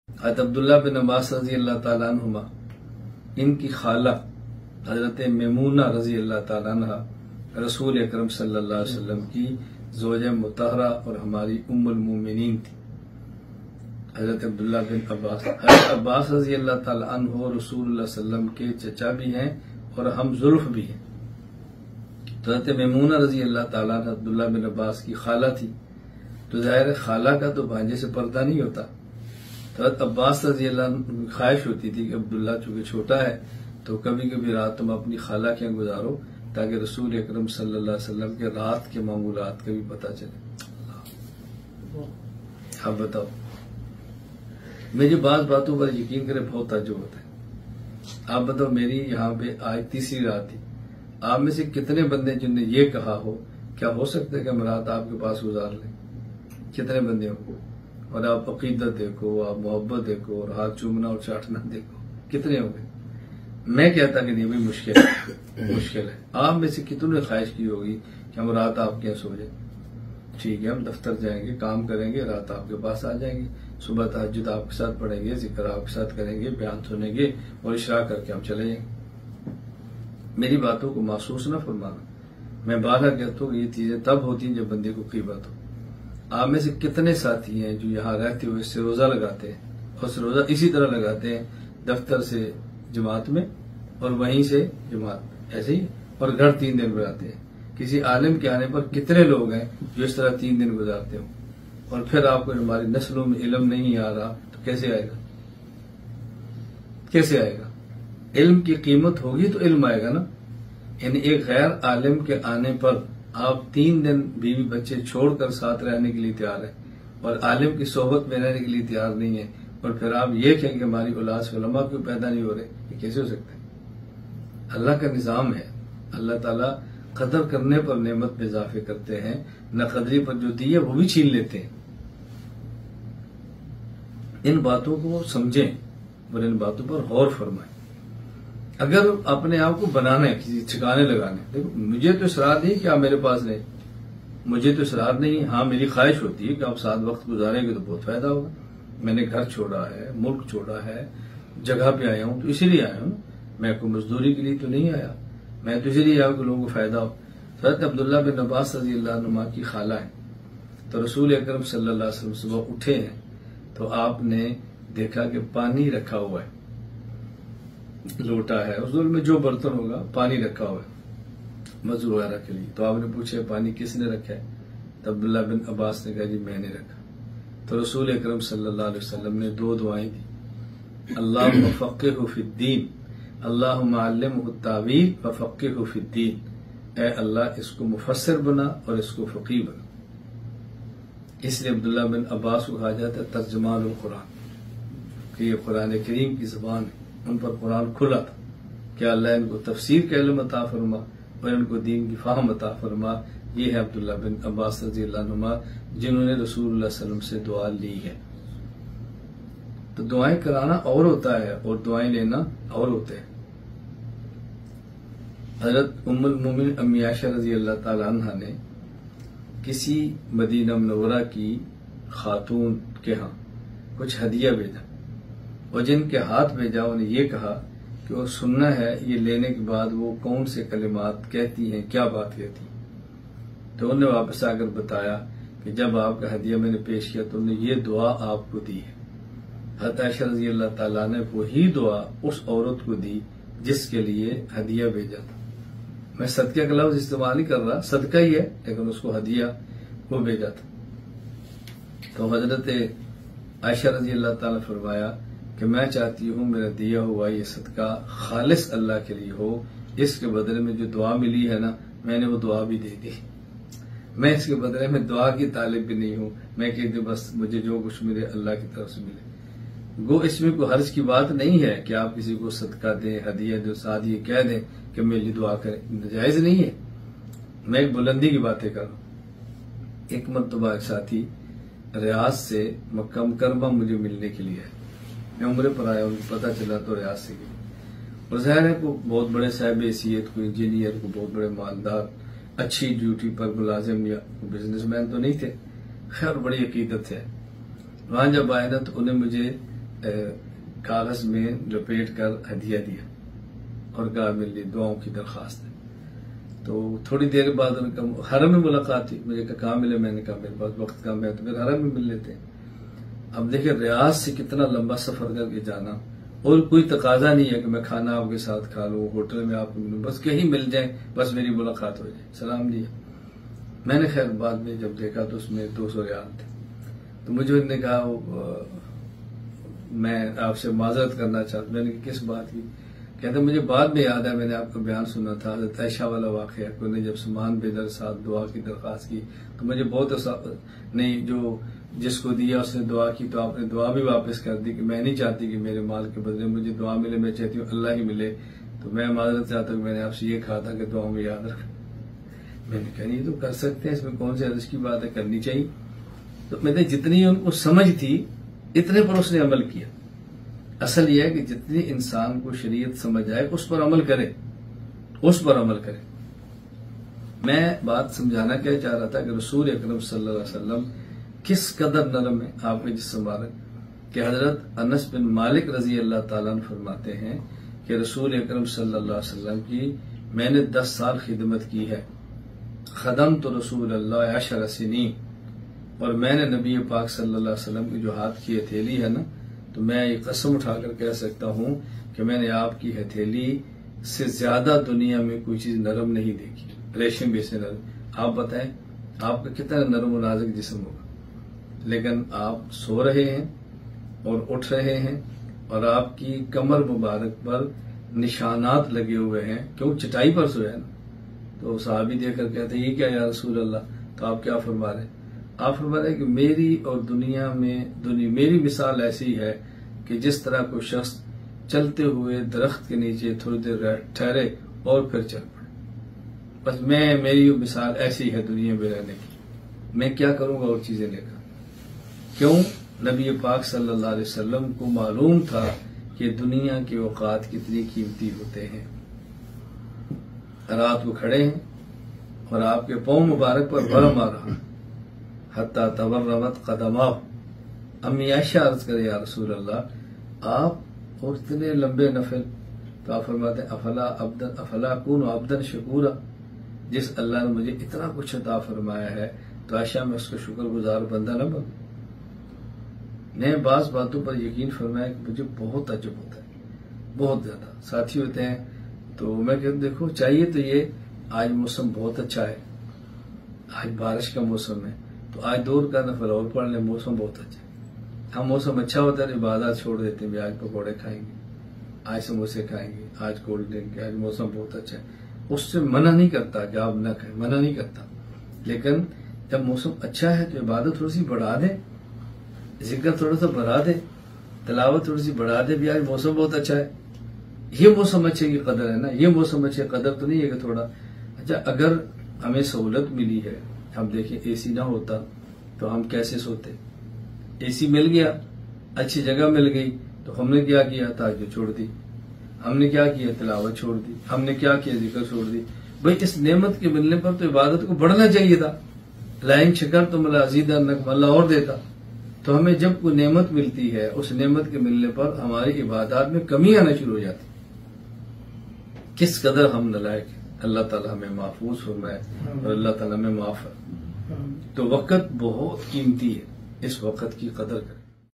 حضرت عبداللہ بن عباس رضی اللہ تعالیٰ عنہما، ان کی خالہ حضرت میمونہ رضی اللہ تعالیٰ عنہ رسول اکرم صلی اللہ علیہ وسلم کی زوجہ مطہرہ اور ہماری ام المومنین تھی۔ حضرت عبداللہ بن عباس، حضرت عباس رضی اللہ تعالیٰ عنہ رسول اللہ صلی اللہ علیہ وسلم کے چچا بھی ہیں اور ہم زلف بھی ہیں۔ تو حضرت میمونہ رضی اللہ تعالیٰ عنہ عبداللہ بن عباس کی خالہ تھی، تو ظاہر خالہ کا تو بھانجے سے پردہ نہیں ہوتا۔ تو حضرت عباس رضی اللہ عنہ کی خواہش ہوتی تھی کہ عبداللہ چونکہ چھوٹا ہے تو کبھی کبھی رات تم اپنی خالہ کے یہاں گزارو تاکہ رسول اکرم صلی اللہ علیہ وسلم کے رات کے معمولات کا بھی پتہ چلے۔ اب بتاؤ، میری بعض باتوں پر یقین کرے بہت تعجب ہوتا ہے۔ آپ بتاؤ، میری یہاں پہ آج تیسری رات تھی، آپ میں سے کتنے بندے جن نے یہ کہا ہو کیا ہو سکتا ہے کہ ہم رات آپ کے پاس گزار لیں؟ کتنے بندے ہوں؟ اور آپ عقیدت دیکھو، آپ محبت دیکھو، اور ہاتھ چومنا اور چاٹنا دیکھو، کتنے ہوں گے؟ میں کہتا کہ نہیں بھائی، مشکل ہے، مشکل ہے۔ آپ میں سے کتنوں نے خواہش کی ہوگی کہ ہم رات آپ کے یہاں سو جائیں؟ ٹھیک ہے، ہم دفتر جائیں گے، کام کریں گے، رات آپ کے پاس آ جائیں گے، صبح تہجد آپ کے ساتھ پڑھیں گے، ذکر آپ کے ساتھ کریں گے، بیان سنیں گے اور اشراق کر کے ہم چلے جائیں گے۔ میری باتوں کو محسوس نہ فرمانا۔ میں بارہ کہتا ہوں کہ یہ چیزیں تب ہوتی ہیں جب بندے کو قیمت ہو۔ آپ میں سے کتنے ساتھی ہیں جو یہاں رہتے ہوئے اس سے روزہ لگاتے ہیں، اور اس روزہ اسی طرح لگاتے ہیں، دفتر سے جماعت میں اور وہیں سے جماعت ایسے ہی، اور گھر 3 دن گزارتے ہیں۔ کسی عالم کے آنے پر کتنے لوگ ہیں جو اس طرح 3 دن گزارتے ہوں؟ اور پھر آپ کو ہماری نسلوں میں علم نہیں آ رہا تو کیسے آئے گا؟ کیسے آئے گا؟ علم کی قیمت ہوگی تو علم آئے گا نا۔ یعنی ایک غیر عالم کے آنے پر آپ 3 دن بیوی بچے چھوڑ کر ساتھ رہنے کے لیے تیار ہیں اور عالم کی صحبت میں رہنے کے لیے تیار نہیں ہے، اور پھر آپ یہ کہیں کہ ہماری اولاد سے علماء کیوں پیدا نہیں ہو رہے؟ یہ کیسے ہو سکتا ہے؟ اللہ کا نظام ہے۔ اللہ تعالیٰ قدر کرنے پر نعمت میں اضافے کرتے ہیں، نہ قدری پر جو دی ہے وہ بھی چھین لیتے ہیں۔ ان باتوں کو سمجھیں اور ان باتوں پر غور فرمائیں۔ اگر اپنے آپ کو بنانا ہے، کسی ٹھکانے لگانے، دیکھو مجھے تو اصرار نہیں کہ آپ میرے پاس رہیں، مجھے تو اصرار نہیں، ہاں میری خواہش ہوتی ہے کہ آپ ساتھ وقت گزاریں گے تو بہت فائدہ ہوگا۔ میں نے گھر چھوڑا ہے، ملک چھوڑا ہے، جگہ پہ آیا ہوں تو اسی لیے آیا ہوں، میں کوئی مزدوری کے لیے تو نہیں آیا، میں تو اسی لیے آیا کہ لوگوں کو فائدہ ہو۔ حضرت عبداللہ بن عباس رضی اللہ عنہ کی خالہ ہیں، تو رسول اکرم صلی اللہ علیہ وسلم صبح اٹھے ہیں تو آپ نے دیکھا کہ پانی رکھا ہوا ہے، لوٹا ہے، اس دور میں جو برتن ہوگا پانی رکھا ہوا ہے وضو وغیرہ کے لیے۔ تو آپ نے پوچھا پانی کس نے رکھا ہے؟ تو عبداللہ بن عباس نے کہا جی میں نے رکھا۔ تو رسول اکرم صلی اللہ علیہ وسلم نے 2 دعائیں دی، اللہم فقہہ فی الدین، اللہم علمہ التاویل وفقہہ فی الدین، اے اللہ اس کو مفسر بنا اور اس کو فقیہ بنا۔ اس لیے عبداللہ بن عباس کو کہا جاتا ہے ترجمان القرآن، کہ یہ قرآن کریم کی زبان ہے، ان پر قرآن کھلا تھا کہ اللہ ان کو تفسیر کا علم عطا فرما اور ان کو دین کی فہم عطا فرما۔ یہ ہے عبداللہ بن عباس رضی اللہ عنہ جنہوں نے رسول اللہ صلی اللہ علیہ وسلم سے دعا لی ہے۔ تو دعائیں کرانا اور ہوتا ہے اور دعائیں لینا اور ہوتے ہیں۔ حضرت ام المومنین امی عائشہ رضی اللہ تعالی عنہ نے کسی مدینہ منورہ کی خاتون کے ہاں کچھ ہدیہ بھیجا، اور جن کے ہاتھ بھیجا انہیں یہ کہا کہ وہ سننا ہے یہ لینے کے بعد وہ کون سے کلمات کہتی ہیں، کیا بات کہتی ہیں۔ تو انہوں نے واپس آ کر بتایا کہ جب آپ کا ہدیہ میں نے پیش کیا تو انہوں نے یہ دعا آپ کو دی ہے۔ حضرت عائشہ رضی اللہ تعالیٰ نے وہی دعا اس عورت کو دی جس کے لیے ہدیہ بھیجا تھا۔ میں صدقہ کا لفظ استعمال نہیں کر رہا، صدقہ ہی ہے، لیکن اس کو ہدیہ وہ بھیجا تھا۔ تو حضرت عائشہ رضی اللہ تعالیٰ نے فرمایا کہ میں چاہتی ہوں میرا دیا ہوا یہ صدقہ خالص اللہ کے لیے ہو، اس کے بدلے میں جو دعا ملی ہے نا میں نے وہ دعا بھی دے دی، میں اس کے بدلے میں دعا کی طالب بھی نہیں ہوں، میں کہتی ہوں بس مجھے جو کچھ ملے اللہ کی طرف سے ملے۔ گو اس میں کوئی حرج کی بات نہیں ہے کہ آپ کسی کو صدقہ دیں، ہدیہ دیں، ساتھ یہ کہہ دیں کہ میرے لیے دعا کریں، جائز نہیں ہے۔ میں ایک بلندی کی باتیں کر رہا ہوں۔ ایک مرتبہ ایک ساتھی ریاض سے مکہ مکرمہ مجھے ملنے کے لیے ہے، میں عمرے پر آیا، ان کو پتہ چلا تو ریاض سے گئے، اور ظاہر ہے کو بہت بڑے صاحب حیثیت، کوئی انجینئر، کو بہت بڑے مالدار، اچھی ڈیوٹی پر ملازم یا بزنس مین تو نہیں تھے، خیر بڑی عقیدت ہے۔ وہاں جب آئے نا تو انہیں مجھے کاغذ میں لپیٹ کر ہدیہ دیا اور کہا میرے لیے دعاؤں کی درخواست ہے. تو تھوڑی دیر بعد ان کا حرم میں ملاقات ہوئی. مجھے کہاں ملے؟ میں نے کہا میرے پاس وقت کم ہے تو پھر حرم میں مل لیتے ہیں. اب دیکھیں ریاض سے کتنا لمبا سفر کر کے جانا، اور کوئی تقاضا نہیں ہے کہ میں کھانا آپ کے ساتھ کھا لوں، ہوٹل میں آپ کو ملوں، بس کہیں مل جائیں، بس میری ملاقات ہو جائے. سلام دیا. میں نے خیر بعد میں جب دیکھا تو اس میں 200 ریال تھے. تو مجھے انہوں نے کہا میں آپ سے معذرت کرنا چاہتا ہوں. میں نے کہا کس بات کی؟ کہتے مجھے بعد میں یاد ہے میں نے آپ کا بیان سنا تھا حضرت عائشہ والا واقعہ، کوئی نے جب سامان بھیجا ساتھ دعا کی درخواست کی تو مجھے بہت نہیں، جو جس کو دیا اس نے دعا کی تو آپ نے دعا بھی واپس کر دی کہ میں نہیں چاہتی کہ میرے مال کے بدلے مجھے دعا ملے، میں چاہتی ہوں اللہ ہی ملے. تو میں معذرت چاہتا ہوں کہ میں نے آپ سے یہ کہا تھا کہ دعاؤں میں یاد رکھیں. میں نے کہا یہ تو کر سکتے ہیں، اس میں کون سے حرج کی بات ہے، کرنی چاہیے. تو میں نے جتنی ان کو سمجھ تھی اتنے پر اس نے عمل کیا. اصل یہ ہے کہ جتنی انسان کو شریعت سمجھ آئے اس پر عمل کرے، اس پر عمل کرے. میں بات سمجھانا کیا چاہ رہا تھا کہ رسول اکرم صلی اللہ علیہ وسلم کس قدر نرم ہے آپ کے جسم مبارک، کہ حضرت انس بن مالک رضی اللہ تعالیٰ عنہ فرماتے ہیں کہ رسول اکرم صلی اللہ علیہ وسلم کی میں نے 10 سال خدمت کی ہے. خدمت رسول اللہ 10 سنین، اور میں نے نبی پاک صلی اللہ علیہ وسلم کی جو ہاتھ کی ہتھیلی ہے نا، تو میں یہ قسم اٹھا کر کہہ سکتا ہوں کہ میں نے آپ کی ہتھیلی سے زیادہ دنیا میں کوئی چیز نرم نہیں دیکھی، ریشم بھی سے نرم. آپ بتائیں آپ کا کتنا نرم و نازک جسم ہوگا، لیکن آپ سو رہے ہیں اور اٹھ رہے ہیں اور آپ کی کمر مبارک پر نشانات لگے ہوئے ہیں. کیوں؟ چٹائی پر سوئے نا. تو صحابی دیکھ کر کہتے ہیں یہ کیا یا رسول اللہ؟ تو آپ کیا فرما رہے ہیں؟ آپ فرما رہے ہیں کہ میری اور دنیا میں میری مثال ایسی ہے کہ جس طرح کوئی شخص چلتے ہوئے درخت کے نیچے تھوڑی دیر ٹھہرے اور پھر چل پڑے. بس میری مثال ایسی ہے دنیا میں رہنے کی. میں کیا کروں گا اور چیزیں لے کر؟ کیوں؟ نبی پاک صلی اللہ علیہ وسلم کو معلوم تھا کہ دنیا کے اوقات کتنی قیمتی ہوتے ہیں. رات کو کھڑے ہیں اور آپ کے پاؤں مبارک پر برم آ رہا، حتیٰ تورمت قدماہ. امی عائشہ عرض کرے یا رسول اللہ آپ اور اتنے لمبے نفل. تو آپ فرماتے ہیں افلا اکون عبدا شکورا، جس اللہ نے مجھے اتنا کچھ عطا فرمایا ہے تو عائشہ میں اس کا شکر گزار بندہ نہ بنوں. میں بعض باتوں پر یقین فرمایا کہ مجھے بہت تعجب ہوتا ہے، بہت زیادہ. ساتھی ہوتے ہیں تو میں کہتا دیکھو چاہیے تو یہ آج موسم بہت اچھا ہے، آج بارش کا موسم ہے تو آج 2 رکعت نفل اور پڑھ لیں، موسم بہت اچھا ہے. ہم موسم اچھا ہوتا ہے تو عبادات چھوڑ دیتے ہیں، آج پکوڑے کھائیں گے، آج سموسے کھائیں گے، آج کولڈ ڈرنک، آج موسم بہت اچھا ہے. اس سے منع نہیں کرتا کہ آپ نہ کھائیں، منع نہیں کرتا، لیکن جب موسم اچھا ہے تو عبادت تھوڑی سی بڑھا دیں، ذکر تھوڑا سا بڑھا دے، تلاوت تھوڑی سی بڑھا دے. بھی آج موسم بہت اچھا ہے، یہ موسم اچھے کی قدر ہے نا، یہ موسم اچھے قدر تو نہیں ہے کہ تھوڑا اچھا. اگر ہمیں سہولت ملی ہے، ہم دیکھیں اے سی نہ ہوتا تو ہم کیسے سوتے. اے سی مل گیا، اچھی جگہ مل گئی تو ہم نے کیا کیا؟ تہجد چھوڑ دی. ہم نے کیا کیا؟ تلاوت چھوڑ دی. ہم نے کیا کیا؟ ذکر چھوڑ دی. بھئی اس نعمت کے ملنے پر تو عبادت کو بڑھنا چاہیے تھا. لئن شکرتم لازیدنکم، اللہ اور دیتا. تو ہمیں جب کوئی نعمت ملتی ہے اس نعمت کے ملنے پر ہماری عبادات میں کمی آنا شروع ہو جاتی. کس قدر ہم نالائق ہیں. اللہ تعالیٰ ہمیں محفوظ فرمائے اور اللہ تعالیٰ ہمیں معاف ہے. تو وقت بہت قیمتی ہے، اس وقت کی قدر کریں.